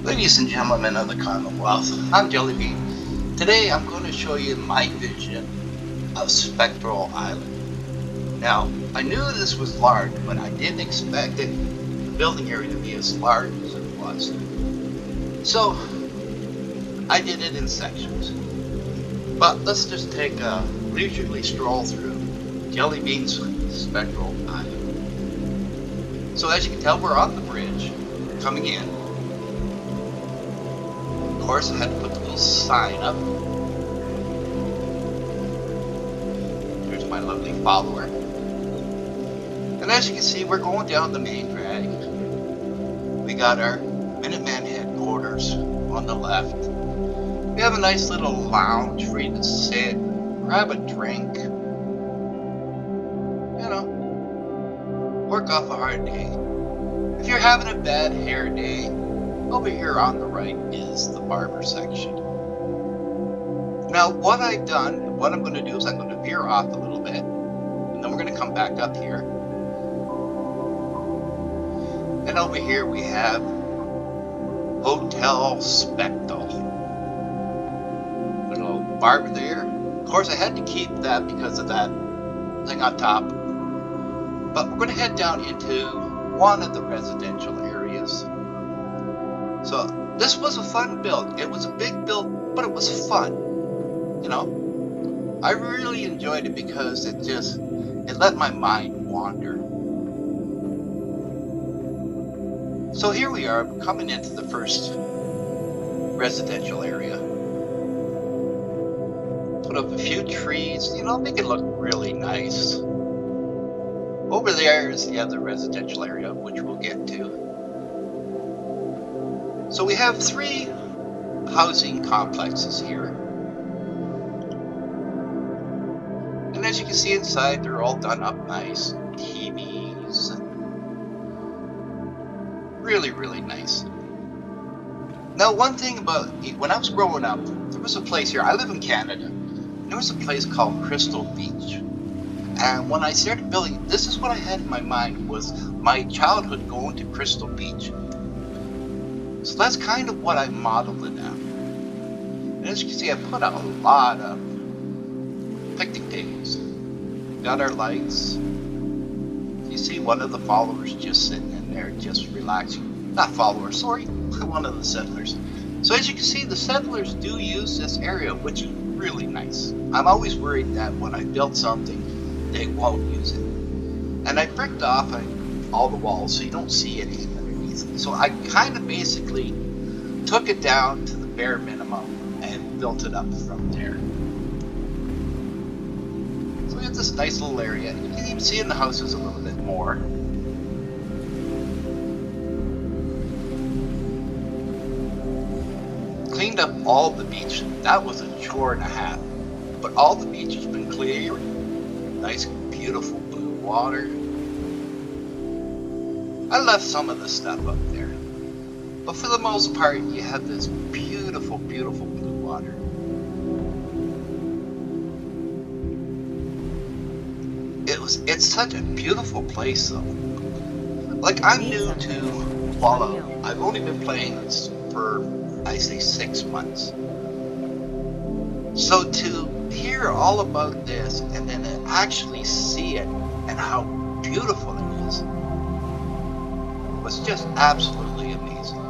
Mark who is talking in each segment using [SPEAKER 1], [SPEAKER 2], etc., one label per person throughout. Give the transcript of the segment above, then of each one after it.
[SPEAKER 1] Ladies and gentlemen of the Commonwealth, I'm Jellybean. Today I'm going to show you my vision of Spectacle Island. Now, I knew this was large, but I didn't expect the building area to be as large as it was. So, I did it in sections. But let's just take a leisurely stroll through Jellybeans Spectacle Island. So as you can tell, we're on the bridge, coming in. Of course, I had to put the little sign up. There's my lovely follower. And as you can see, we're going down the main drag. We got our Minuteman headquarters on the left. We have a nice little lounge for you to sit, grab a drink, work off a hard day. If you're having a bad hair day, over here on the right is the barber section. Now what I've done, and what I'm going to do is I'm going to veer off a little bit, and then we're going to come back up here. And over here we have Hotel Spectacle. Put a little barber there. Of course I had to keep that because of that thing on top. But we're going to head down into one of the residential areas. So this was a fun build. It was a big build, but it was fun. I really enjoyed it because it let my mind wander. So here we are coming into the first residential area. Put up a few trees, make it look really nice. Over there is the other residential area, which we'll get to. So we have 3 housing complexes here. And as you can see inside, they're all done up nice. TVs. Really, really nice. Now, one thing about when I was growing up, there was a place here. I live in Canada. There was a place called Crystal Beach. And when I started building, this is what I had in my mind, was my childhood going to Crystal Beach. So that's kind of what I modeled it out. And as you can see, I put out a lot of picnic tables. Got our lights. You see one of the followers just sitting in there, just relaxing. Not followers, sorry, one of the settlers. So as you can see, the settlers do use this area, which is really nice. I'm always worried that when I build something, they won't use it. And I bricked off all the walls so you don't see anything underneath it. So I kind of basically took it down to the bare minimum and built it up from there. So we have this nice little area. You can even see in the houses a little bit more. Cleaned up all the beach. That was a chore and a half. But all the beach has been cleared. Nice, beautiful blue water. I left some of the stuff up there. But for the most part, you have this beautiful, beautiful blue water. It's such a beautiful place though. Like, I'm new to Fallout. I've only been playing this for, I say, 6 months. So to hear all about this and then actually see it and how beautiful it is was just absolutely amazing.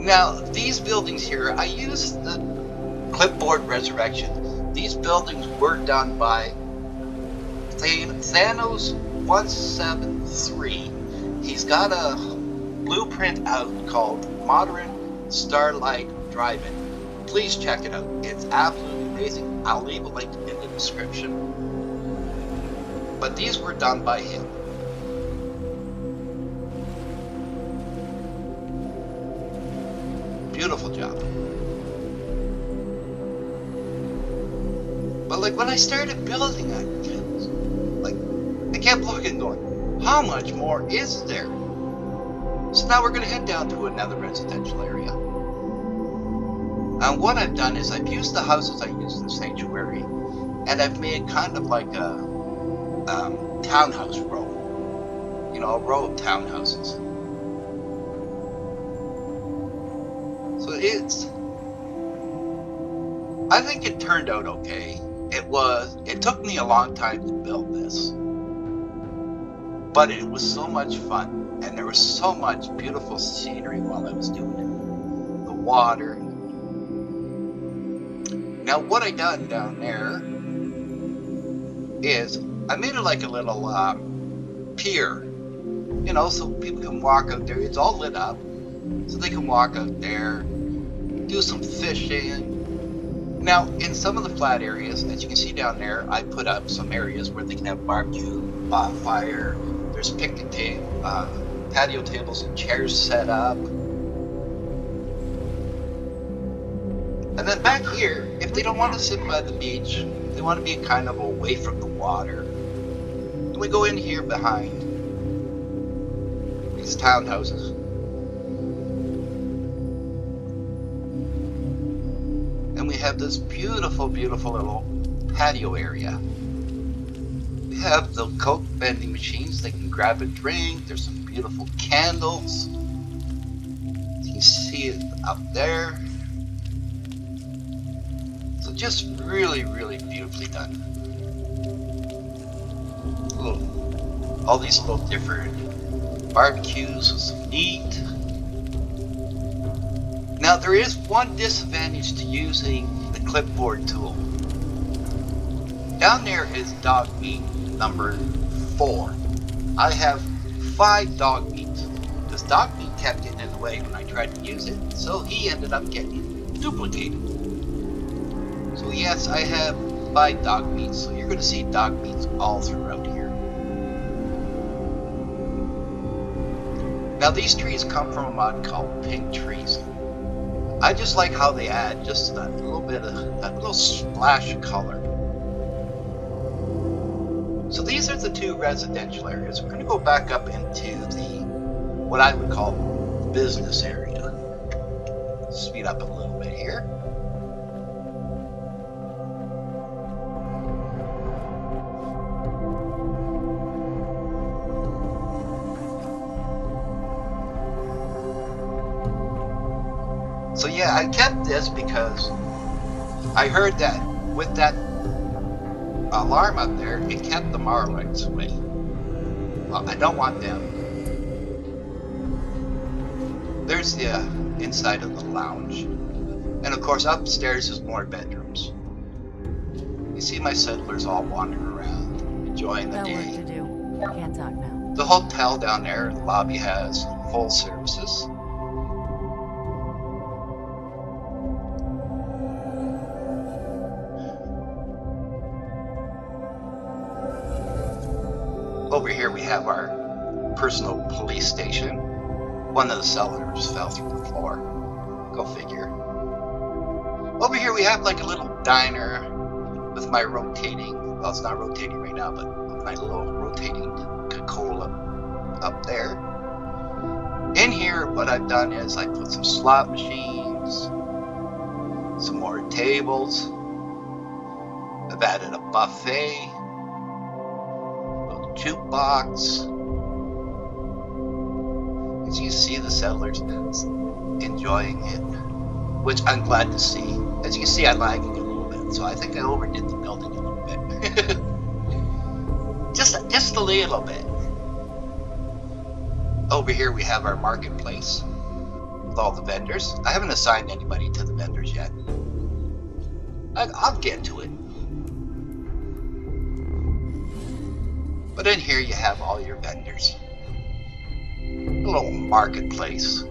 [SPEAKER 1] Now, these buildings here, I used the clipboard resurrection. These buildings were done by Thanos 173. He's got a blueprint out called Modern Starlight Drive-In. Please check it out. It's absolutely amazing. I'll leave a link in the description. But these were done by him. Beautiful job. But like when I started building it, I kept looking going, how much more is there? So now we're going to head down to another residential area. And what I've done is I've used the houses I used in Sanctuary, and I've made kind of like a townhouse row. You know, a row of townhouses. So I think it turned out okay. It took me a long time to build this, but it was so much fun, and there was so much beautiful scenery while I was doing it. The water. Now what I done down there is I made it like a little pier, you know, so people can walk out there. It's all lit up, so they can walk out there, do some fishing. Now, in some of the flat areas, as you can see down there, I put up some areas where they can have barbecue, bonfire. There's picnic table, patio tables and chairs set up. And then back here, if they don't want to sit by the beach, they want to be kind of away from the water, we go in here behind these townhouses. And we have this beautiful, beautiful little patio area. We have the Coke vending machines. They can grab a drink. There's some beautiful candles. You can see it up there. So just really, really beautifully done. All these little different barbecues with some meat. Now there is one disadvantage to using the clipboard tool. Down there is dog meat number 4. I have 5 dog meats. This dog meat kept getting in the way when I tried to use it, so he ended up getting duplicated. So yes, I have 5 dog meats, so you're going to see dog meats all throughout here. Now these trees come from a mod called pink trees. I just like how they add just that little bit of, that little splash of color. So these are the 2 residential areas. We're going to go back up into the, what I would call the business area. Speed up a little bit here. So yeah, I kept this because I heard that with that alarm up there, it kept the marlins away. Well, I don't want them. There's the inside of the lounge. And of course upstairs is more bedrooms. You see my settlers all wandering around, enjoying the day.
[SPEAKER 2] Work to do. Can't talk now.
[SPEAKER 1] The hotel down there, the lobby has full services. Over here we have our personal police station. One of the cellars fell through the floor. Go figure. Over here we have like a little diner with my rotating, well it's not rotating right now, but my little rotating Coca-Cola up there. In here what I've done is I put some slot machines, some more tables. I've added a buffet. Jukebox. As you see, the settlers enjoying it, which I'm glad to see. As you can see, I'm lagging a little bit, so I think I overdid the building a little bit. just a little bit. Over here we have our marketplace with all the vendors. I haven't assigned anybody to the vendors yet. I'll get to it. But in here you have all your vendors. A little marketplace.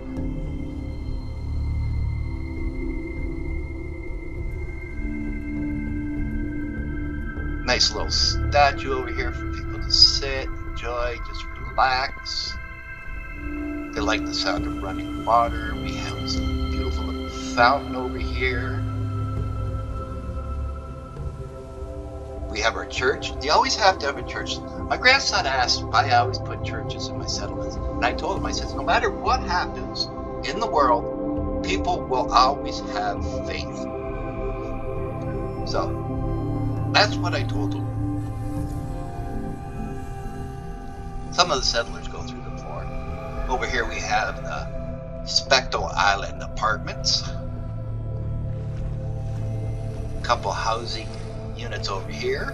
[SPEAKER 1] Nice little statue over here for people to sit, enjoy, just relax. They like the sound of running water. We have some beautiful little fountain over here. We have our church. You always have to have a church. My grandson asked why I always put churches in my settlements. And I told him, I said, no matter what happens in the world, people will always have faith. So that's what I told them. Some of the settlers go through the floor. Over here we have the Spectacle Island apartments. A couple housing units over here.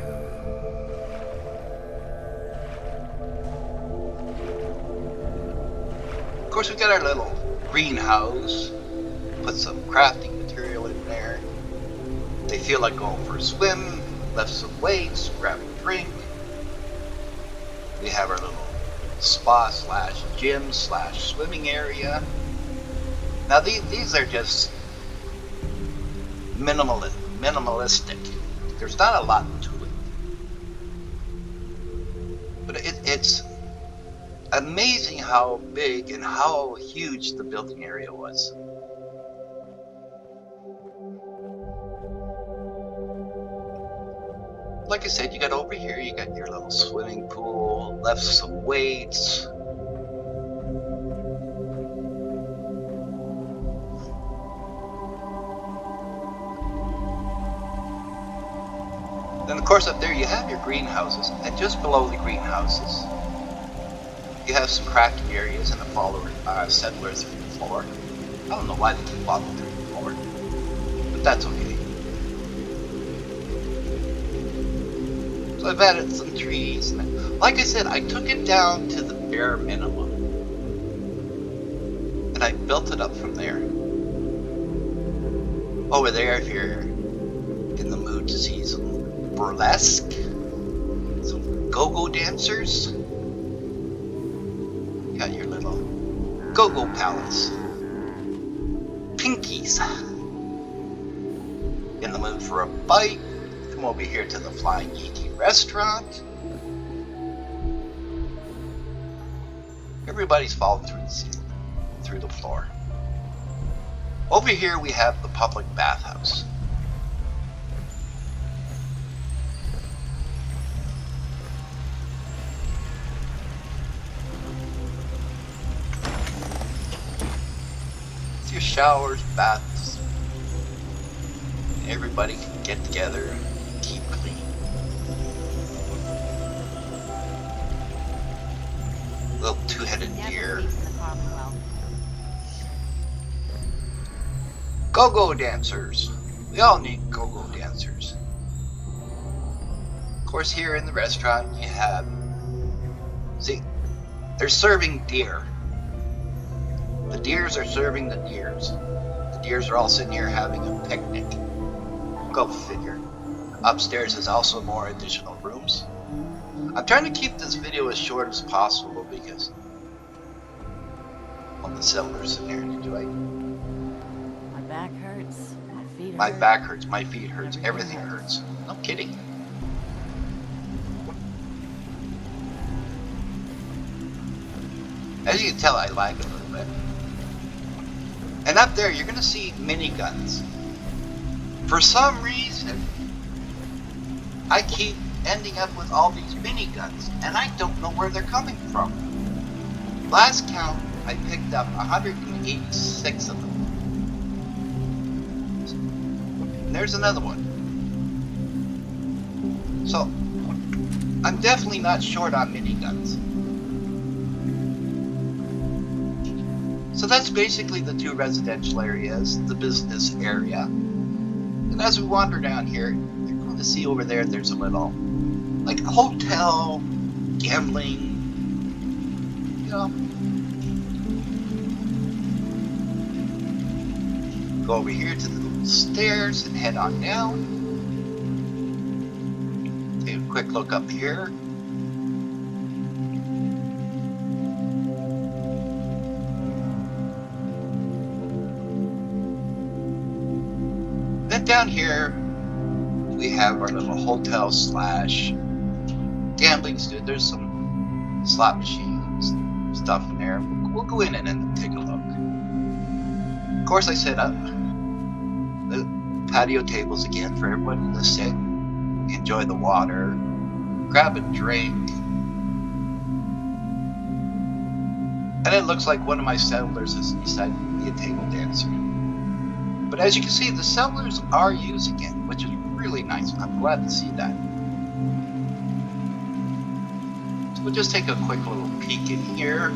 [SPEAKER 1] Of course, we got our little greenhouse. Put some crafting material in there. They feel like going for a swim. Left some weights. Grab a drink. We have our little spa slash gym slash swimming area. Now these are just minimalistic. There's not a lot to it, but it's amazing how big and how huge the building area was. Like I said, you got over here, you got your little swimming pool, left some weights. Then of course up there you have your greenhouses, and just below the greenhouses you have some crafting areas and a settler through the floor. I don't know why they keep walking through the floor, but that's okay. So I've added some trees, and like I said, I took it down to the bare minimum, and I built it up from there. Over there, if you're in the mood to see some burlesque, some go-go dancers, you got your little go-go palace. Pinkies. In the mood for a bite? Come over here to the Flying Yeti restaurant. Everybody's falling through the ceiling, through the floor. Over here we have the public bathhouse. It's your showers, baths. Everybody can get together and keep clean. Little two-headed deer. Go-go dancers. We all need go-go dancers. Of course, here in the restaurant you have, see, they're serving deer. The deers are serving the deers. The deers are all sitting here having a picnic. Go figure. Upstairs is also more additional rooms. I'm trying to keep this video as short as possible because all the settlers sitting here enjoying.
[SPEAKER 2] My back hurts. My feet hurt.
[SPEAKER 1] My back hurts. My feet hurts. Everything hurts. No kidding. As you can tell, I lag a little bit. And up there, you're going to see miniguns. For some reason, I keep ending up with all these miniguns, and I don't know where they're coming from. Last count, I picked up 186 of them. And there's another one. So, I'm definitely not short on miniguns. So that's basically the two residential areas, the business area. And as we wander down here, you're going to see over there, there's a little, like, hotel, gambling, you know. Go over here to the little stairs and head on down. Take a quick look up here. Then down here, we have our little hotel slash gambling studio. There's some slot machines, stuff in there. We'll go in and take a look. Of course, I set up the patio tables again for everybody to sit, enjoy the water, grab a drink. And it looks like one of my settlers has decided to be a table dancer. But as you can see, the settlers are using it, which is really nice. I'm glad to see that. So we'll just take a quick little peek in here.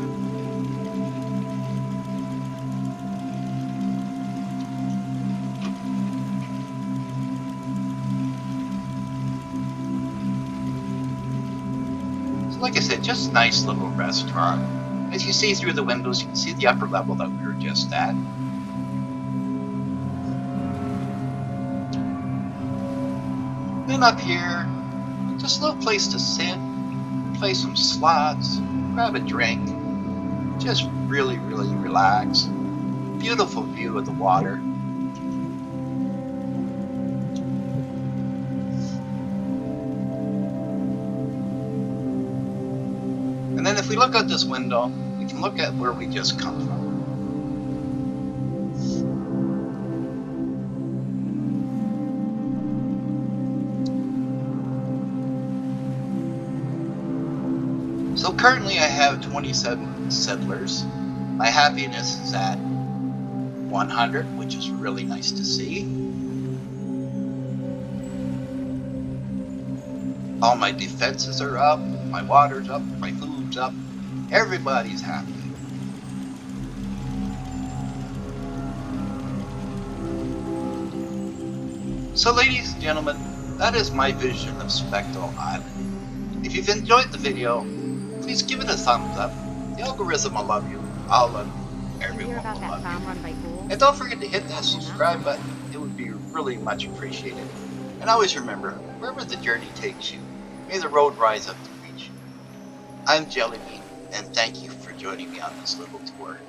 [SPEAKER 1] So like I said, just a nice little restaurant. As you see through the windows, you can see the upper level that we were just at. Then up here, just a little place to sit, play some slots, grab a drink, just really relax. Beautiful view of the water. And then if we look out this window, we can look at where we just come from. So currently I have 27 settlers. My happiness is at 100, which is really nice to see. All my defenses are up, my water's up, my food's up. Everybody's happy. So ladies and gentlemen, that is my vision of Spectacle Island. If you've enjoyed the video, please give it a thumbs up. The algorithm will love you. I'll love you. Everyone will love you. And don't forget to hit that subscribe button. It would be really much appreciated. And always remember, wherever the journey takes you, may the road rise up to reach you. I'm Jellybean, and thank you for joining me on this little tour.